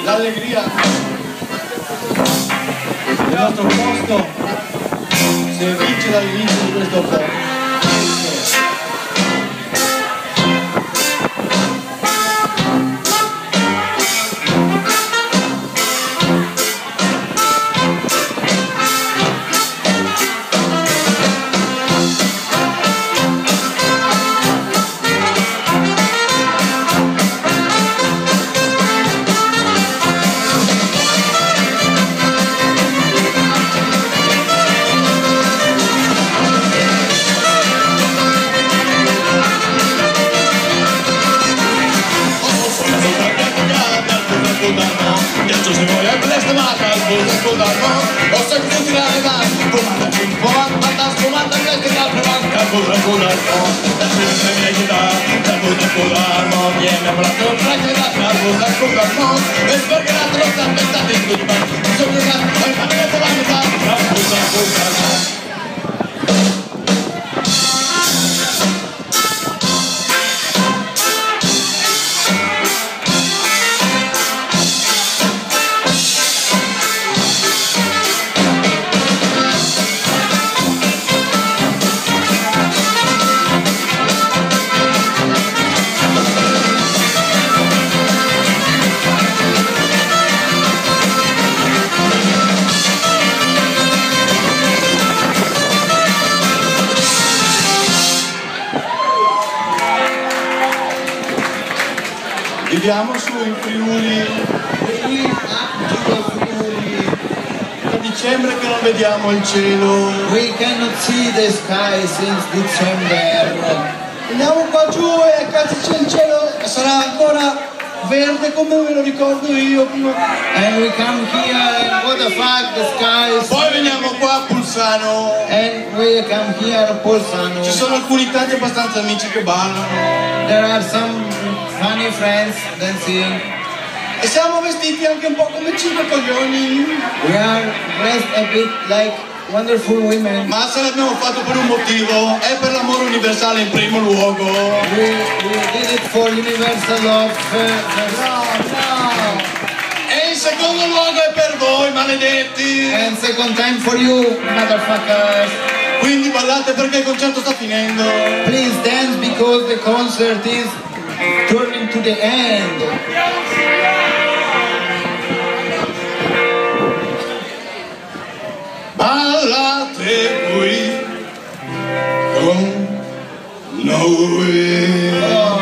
L'allegria del nostro posto si evince dall'inizio di questo posto. Viviamo su in Friuli, da dicembre che non vediamo il cielo. We cannot see the sky since December. Andiamo qua giù e cazzo c'è il cielo, sarà ancora verde come me lo ricordo io prima. And we come here and what the fuck, the sky is... Poi veniamo qua a Pulsano. And we come here a Polsano. Ci sono alcuni tanti abbastanza amici che ballano. There are some funny friends dancing. E siamo vestiti anche un po' come 5 coglioni. We are dressed a bit like wonderful women. Ma se l'abbiamo fatto per un motivo, è per l'amore universale in primo luogo. We did it for universal love. No. E in secondo luogo è per voi, maledetti. And second time for you, motherfuckers. Quindi ballate perché il concerto sta finendo. Please dance because the concert is turning to the end. Ballate qui con noi.